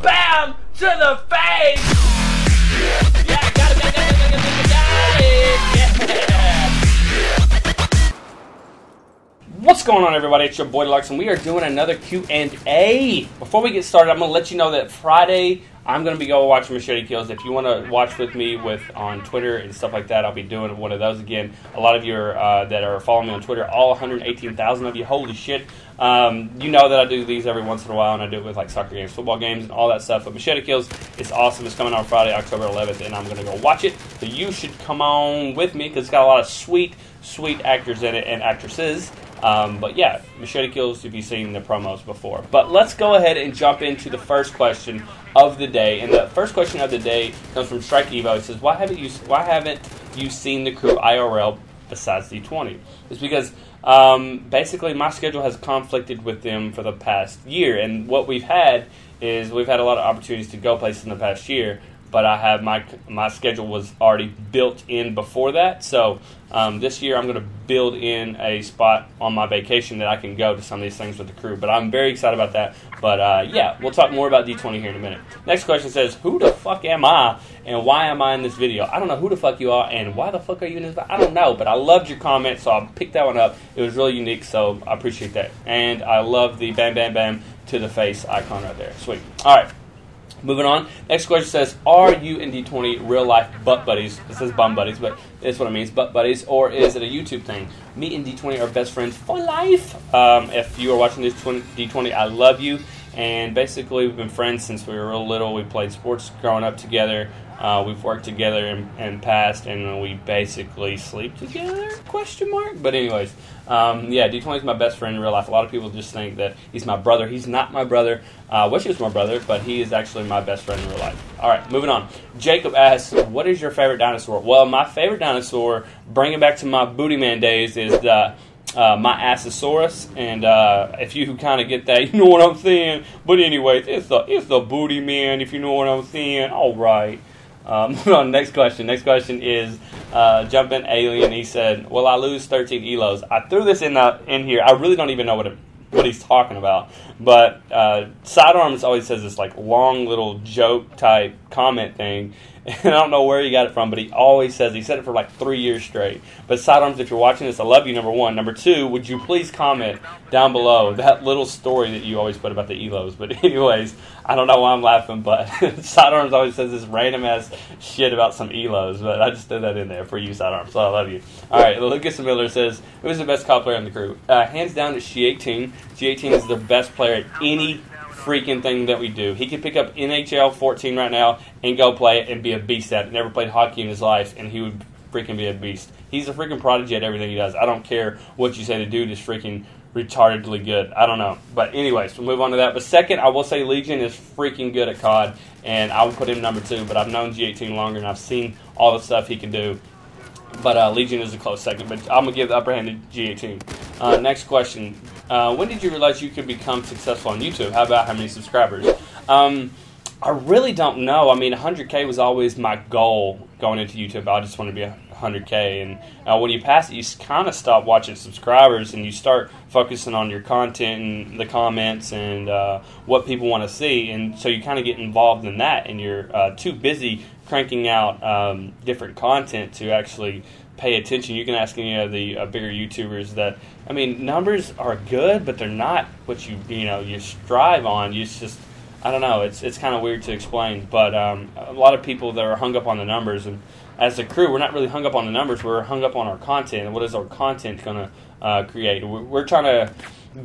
Bam! To the face! Yeah, got it. Yeah. What's going on, everybody? It's your boy Deluxe, and we are doing another Q&A. Before we get started, I'm going to let you know that Friday I'm going to be going watching Machete Kills. If you want to watch with me on Twitter and stuff like that, I'll be doing one of those again. A lot of you that are following me on Twitter, all 118,000 of you, holy shit. You know that I do these every once in a while, and I do it with like soccer games, football games, and all that stuff. But Machete Kills is awesome. It's coming on Friday, October 11th, and I'm going to go watch it. So you should come on with me because it's got a lot of sweet actors in it and actresses. But yeah, Machete Kills if you've seen the promos before. But let's go ahead and jump into the first question of the day. And the first question of the day comes from Strike Evo. It says, why haven't you seen the crew IRL besides D20? It's because basically my schedule has conflicted with them for the past year. And what we've had is we've had a lot of opportunities to go places in the past year. But I have my schedule was already built in before that. So this year I'm going to build in a spot on my vacation that I can go to some of these things with the crew. But I'm very excited about that. But yeah, we'll talk more about D20 here in a minute. Next question says, who the fuck am I and why am I in this video? I don't know who the fuck you are and why the fuck are you in this video? I don't know, but I loved your comment, so I picked that one up. It was really unique, so I appreciate that. And I love the bam, bam, bam to the face icon right there. Sweet. All right. Moving on. Next question says, are you in D20 real life butt buddies? It says bum buddies, but it's what it means, butt buddies, or is it a YouTube thing? Me and D20 are best friends for life. If you are watching this D20, I love you. And basically, we've been friends since we were real little. We played sports growing up together. We've worked together in past, and we basically sleep together, question mark? But anyways, yeah, D20 is my best friend in real life. A lot of people just think that he's my brother. He's not my brother. I wish he was my brother, but he is actually my best friend in real life. All right, moving on. Jacob asks, what is your favorite dinosaur? Well, my favorite dinosaur, bringing back to my Booty Man days, is my Assasaurus, and if you kind of get that, you know what I'm saying. But anyways, it's the Booty Man, if you know what I'm saying. All right. Next question. Next question is Jumpin' Alien. He said, will I lose 13 elos? I threw this in here. I really don't even know what he's talking about. But Sidearms always says this like long little joke type comment thing. And I don't know where he got it from, but he always says, he said it for like 3 years straight. But Sidearms, if you're watching this, I love you, number one. Number two, would you please comment down below that little story that you always put about the elos. But anyways, I don't know why I'm laughing, but Sidearms always says this random ass shit about some elos. But I just threw that in there for you, Sidearms, so I love you. All right, Lucas Miller says, who's the best COD player in the crew? Hands down, it's G18. G18 is the best player at any freaking thing that we do. He could pick up NHL 14 right now and go play it and be a beast at it. Never played hockey in his life, and he would freaking be a beast. He's a freaking prodigy at everything he does. I don't care what you say, the dude is freaking retardedly good. I don't know. But anyways, we'll move on to that. But second, I will say Legion is freaking good at COD, and I would put him number two, but I've known G18 longer, and I've seen all the stuff he can do. But Legion is a close second, but I'm going to give the upper hand to G18. Next question. When did you realize you could become successful on YouTube? How about how many subscribers? I really don't know. I mean, 100K was always my goal going into YouTube. I just want to be 100K. And when you pass it, you kind of stop watching subscribers and you start focusing on your content and the comments and what people want to see. And so you kind of get involved in that, and you're too busy cranking out different content to actually pay attention. You can ask any of the bigger YouTubers that, I mean, numbers are good, but they're not what you strive on. You just, I don't know, it's kind of weird to explain, but a lot of people that are hung up on the numbers, and as a crew, we're not really hung up on the numbers, we're hung up on our content, and what is our content going to create. We're trying to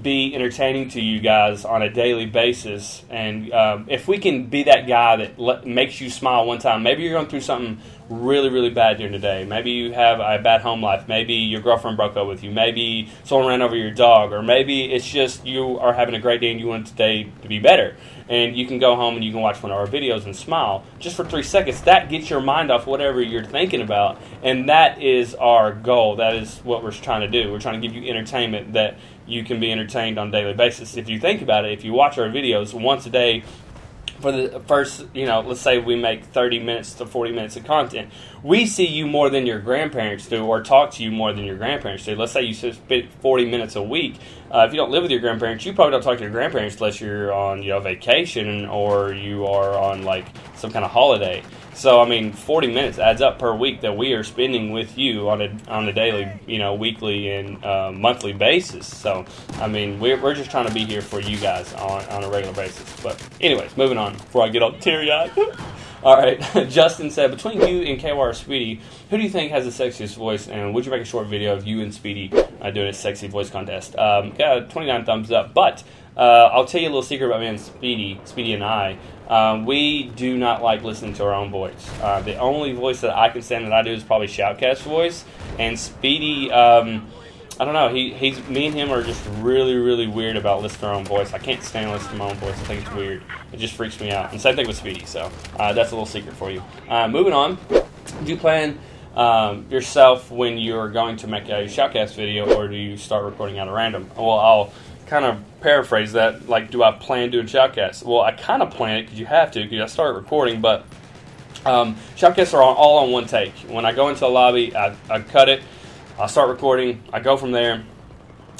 be entertaining to you guys on a daily basis, and if we can be that guy that makes you smile one time, maybe you're going through something really, really bad during the day. Maybe you have a bad home life. Maybe your girlfriend broke up with you. Maybe someone ran over your dog. Or maybe it's just you are having a great day and you want today to be better. And you can go home and you can watch one of our videos and smile just for 3 seconds. That gets your mind off whatever you're thinking about. And that is our goal. That is what we're trying to do. We're trying to give you entertainment that you can be entertained on a daily basis. If you think about it, if you watch our videos once a day, for the first, let's say we make 30 minutes to 40 minutes of content, we see you more than your grandparents do, or talk to you more than your grandparents do. Let's say you spend 40 minutes a week if you don't live with your grandparents, you probably don't talk to your grandparents unless you're on, you know, vacation or you are on like some kind of holiday. So I mean, 40 minutes adds up per week that we are spending with you on a daily, you know, weekly and monthly basis. So I mean, we're just trying to be here for you guys on a regular basis. But anyways, moving on before I get all teary-eyed. All right, Justin said, between you and KY or Speedy, who do you think has the sexiest voice, and would you make a short video of you and Speedy doing a sexy voice contest? Got 29 thumbs up, but I'll tell you a little secret about me and Speedy and I. We do not like listening to our own voice. The only voice that I can stand that I do is probably Shoutcast voice, and Speedy, I don't know, he's me and him are just really, really weird about listening to our own voice. I can't stand listening to my own voice. I think it's weird. It just freaks me out. And same thing with Speedy, so that's a little secret for you. Moving on, do you plan yourself when you're going to make a Shoutcast video, or do you start recording out of random? Well, I'll kind of paraphrase that, like, do I plan doing Shoutcasts? Well, I kind of plan it because you have to, because I start recording, but Shoutcasts are all on one take. When I go into the lobby, I cut it, I start recording, I go from there,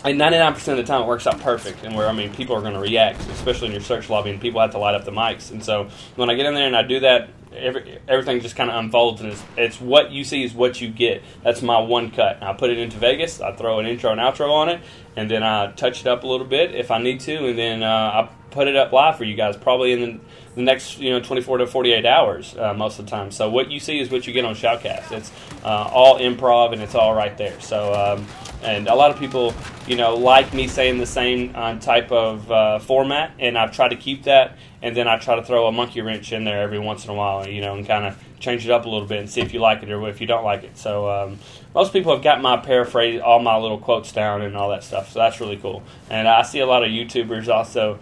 and 99% of the time it works out perfect, and where, I mean, people are going to react, especially in your search lobby, and people have to light up the mics. And so when I get in there and I do that, everything just kind of unfolds, and it's what you see is what you get. That's my one cut. I put it into Vegas, I throw an intro and outro on it, and then I touch it up a little bit if I need to, and then I put it up live for you guys, probably in the next 24 to 48 hours most of the time. So what you see is what you get on Shoutcast. It's all improv, and it's all right there. So and a lot of people like me saying the same type of format, and I've tried to keep that, and then I try to throw a monkey wrench in there every once in a while, and kind of change it up a little bit and see if you like it or if you don't like it. So most people have got my paraphrase, all my little quotes down and all that stuff, so that's really cool. And I see a lot of YouTubers also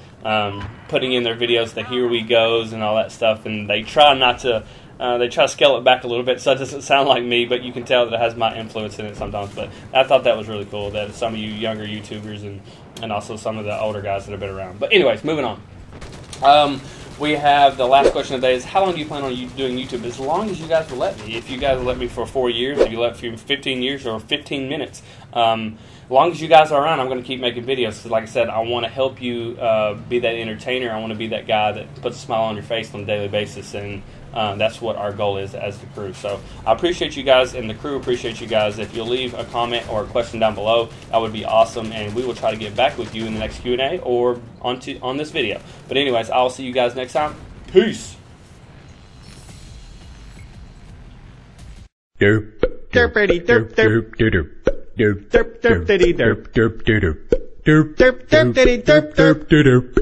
putting in their videos the here we goes and all that stuff, and they try not to they try to scale it back a little bit so it doesn't sound like me, but you can tell that it has my influence in it sometimes. But I thought that was really cool that some of you younger YouTubers and also some of the older guys that have been around. But anyways, moving on. We have the last question of the day is, how long do you plan on doing YouTube? As long as you guys will let me. If you guys will let me for 4 years, if you let me for 15 years or 15 minutes, as long as you guys are around, I'm going to keep making videos. Because like I said, I want to help you be that entertainer. I want to be that guy that puts a smile on your face on a daily basis, and that's what our goal is as the crew. So I appreciate you guys, and the crew appreciates you guys. If you'll leave a comment or a question down below, that would be awesome, and we will try to get back with you in the next Q&A or on this video. But anyways, I'll see you guys next time. Peace. Derp derp derp derp derp derp derp derp derp derp derp derp derp derp derp derp derp derp